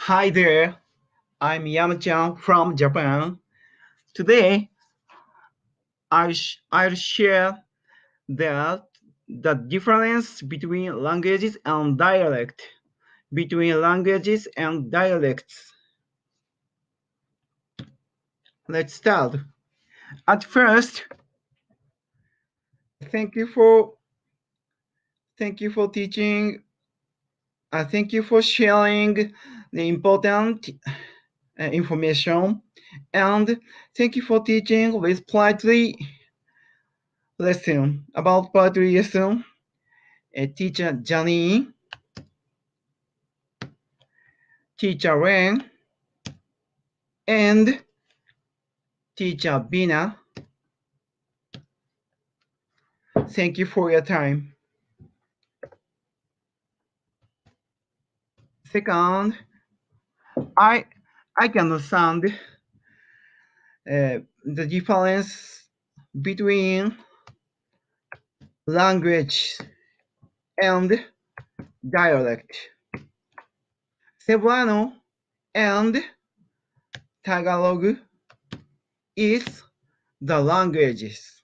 Hi there, I'm Yamachan from Japan. Today, I'll share that the difference between languages and dialect. Between languages and dialects. Let's start. At first, thank you for thank you for teaching. Thank you for sharing the important information, and thank you for teaching with politely lesson about poetry lesson. Teacher Johnny, Teacher Ren, and Teacher Bina. Thank you for your time. Second, I I can understand the difference between language and dialect. Cebuano and Tagalog is the languages,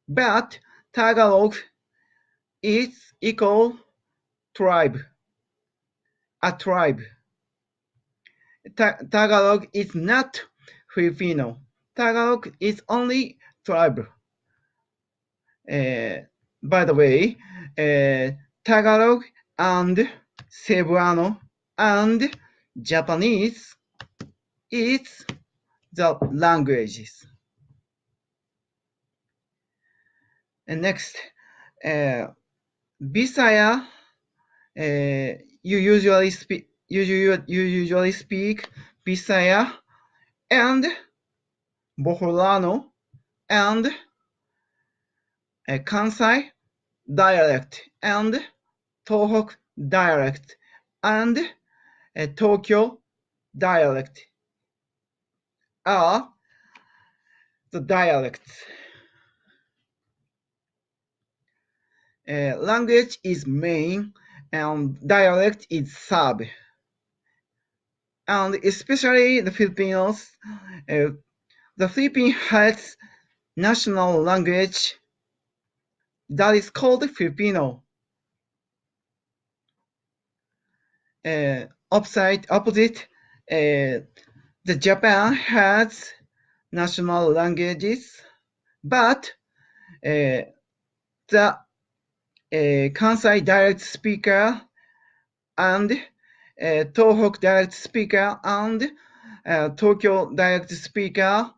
but Tagalog is equal tribe, a tribe. Tagalog is not Filipino. Tagalog is only tribe. By the way, Tagalog and Cebuano and Japanese is the languages. And next, Bisaya, you usually speak Bisaya and Boholano and Kansai dialect and Tohoku dialect and Tokyo dialect are the dialects. Language is main and dialect is sub. And especially the Filipinos, the Philippines has national language that is called Filipino. Opposite, the Japan has national languages, but the Kansai dialect speaker and Tohoku dialect speaker and Tokyo dialect speaker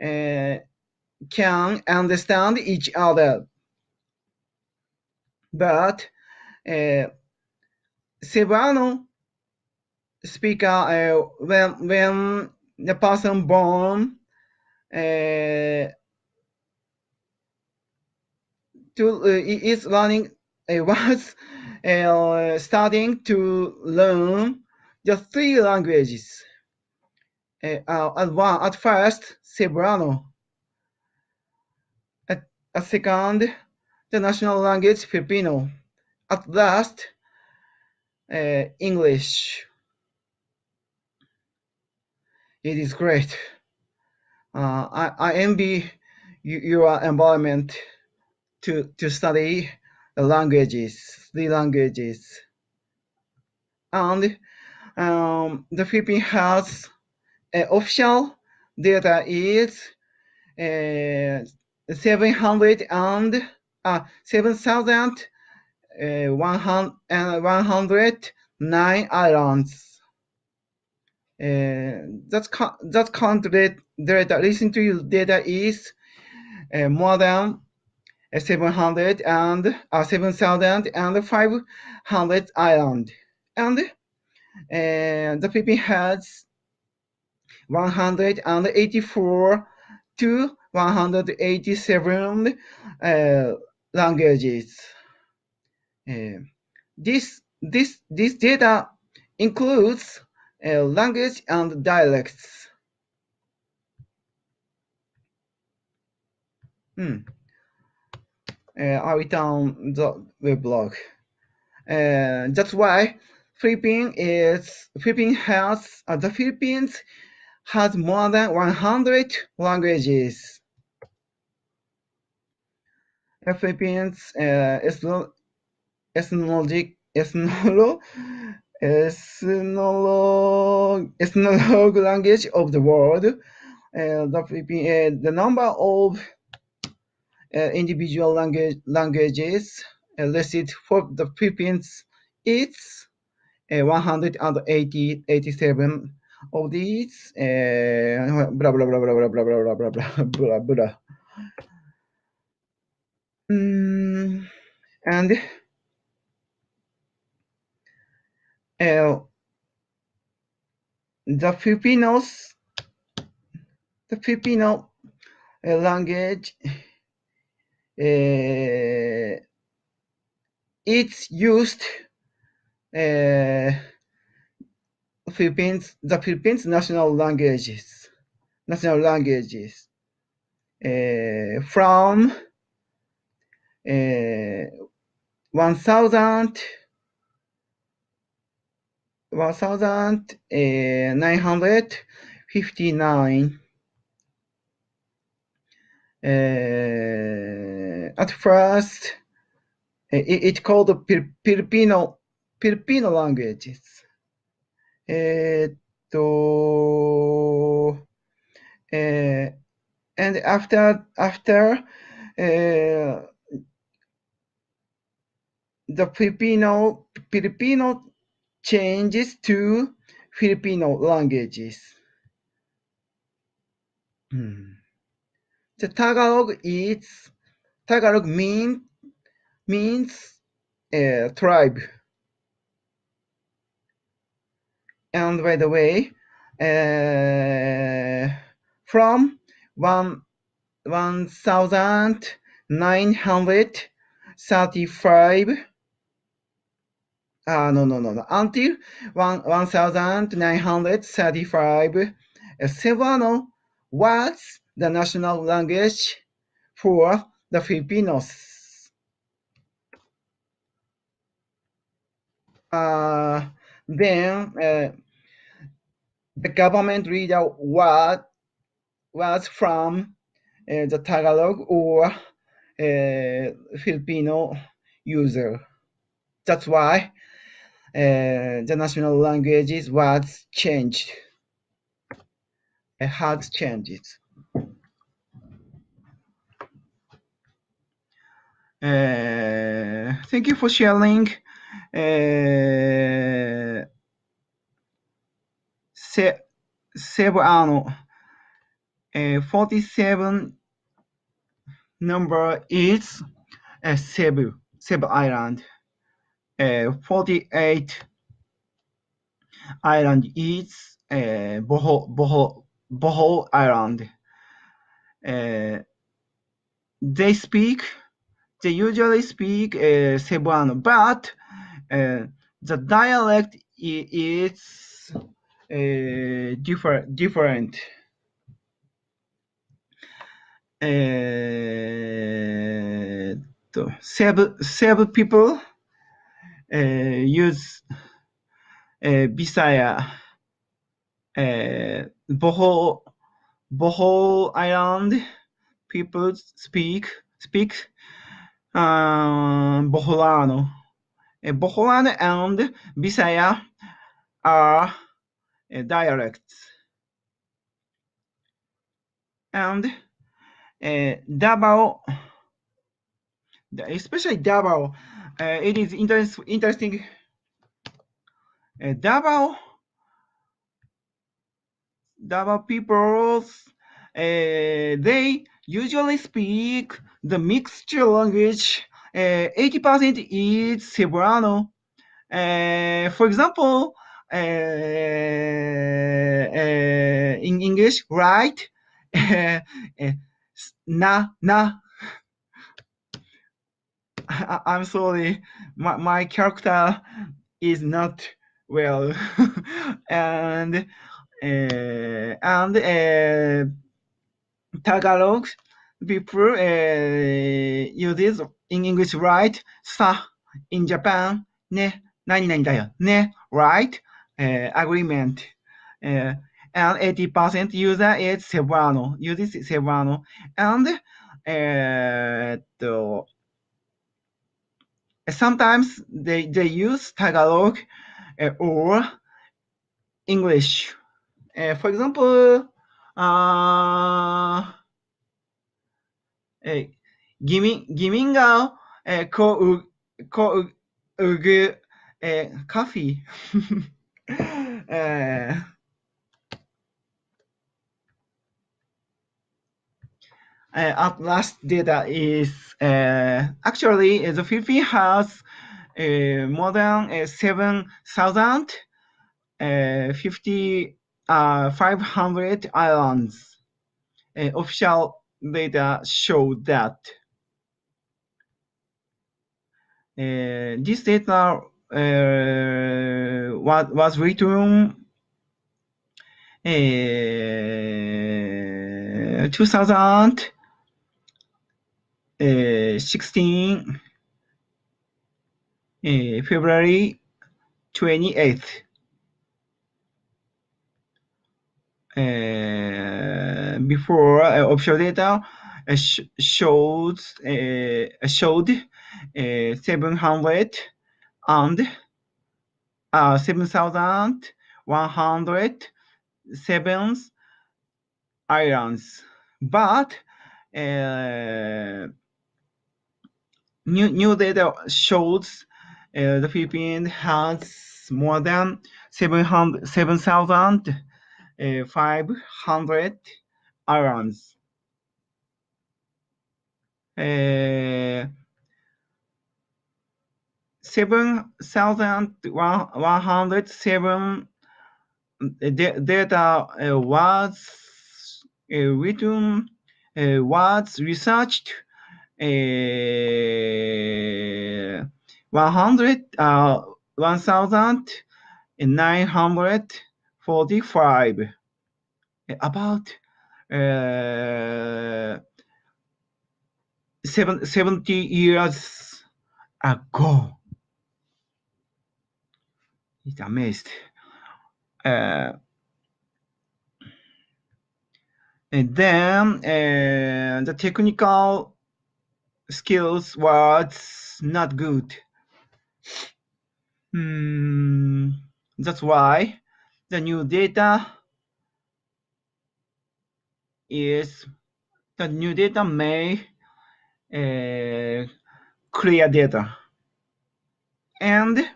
can understand each other. But Cebuano speaker, when the person born is learning was starting to learn the three languages. At first, Cebuano. At second, the national language Filipino. At last, English. It is great. I envy your environment to study the languages, three languages. And the Philippines has official data is 7,109 islands. That country data, listen to your data is more than 7,500 island, and the Philippines has 184 to 187 languages. This data includes language and dialects. I return the weblog. That's why The Philippines has more than 100 languages. The Philippines ethnologue language of the world. The number of individual languages listed for the Philippines is 187 of these. Blah blah blah blah blah blah blah blah blah blah blah. And the Filipino language it's used the Philippines national languages from 1959. At first, it called Filipino languages. And after the Filipino changes to Filipino languages. The Tagalog means tribe. And by the way, from 1935 until 1935, Cebuano was the national language for the Filipinos. Then the government leader was from the Tagalog or Filipino user. That's why the national languages was changed. It has changed. Thank you for sharing. Cebuano 47 number is Cebu Island. 48 island is Bohol Island. They usually speak Cebuano, but the dialect is different. Cebu people use Bisaya. Bohol Island people speak Boholano. Boholano and Bisaya are dialects. And Davao, especially Davao, it is interesting. Davao people, they usually speak the mixture language. 80% is Cebuano. For example, in English, right? Na. I'm sorry, my character is not well, and Tagalog people uses in English, right? Sa in Japan, ne, 何々だよね right agreement. Uh, and 80% user is Cebuano, uses Cebuano, and sometimes they use Tagalog or English. For example, eh, Giminga ko ug coffee. uh, at last data is actually the Philippines has more than 7,000 500 islands. Official data show that this data was written 2016 February 28th. Before offshore data showed 700 and 7,107 islands, but new data shows the Philippines has more than 7,500 islands. 7,107 data written was researched 1,945 about 70 years ago. It's amazed. And then the technical skills was not good. That's why the new data may clear data. And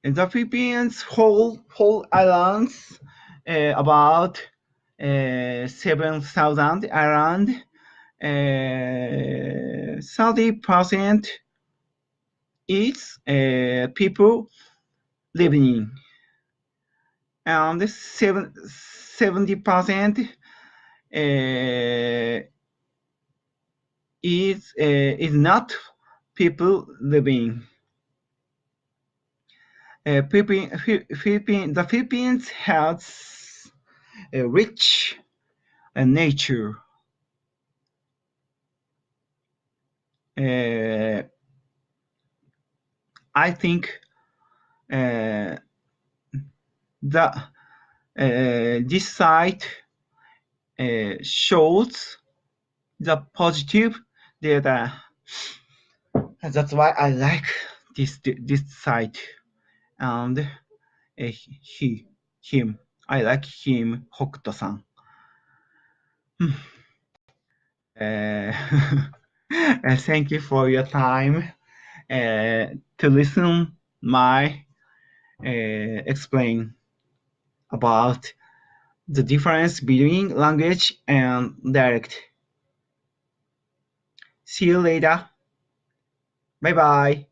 the Philippines whole islands about 7,000 island 30% is people living in, and 70% is not people living. The Philippines has a rich nature. I think that this site shows the positive data. That's why I like this site, and him. I like him, Hokuto-san. Thank you for your time to listen my explain about the difference between language and dialect. See you later. Bye bye.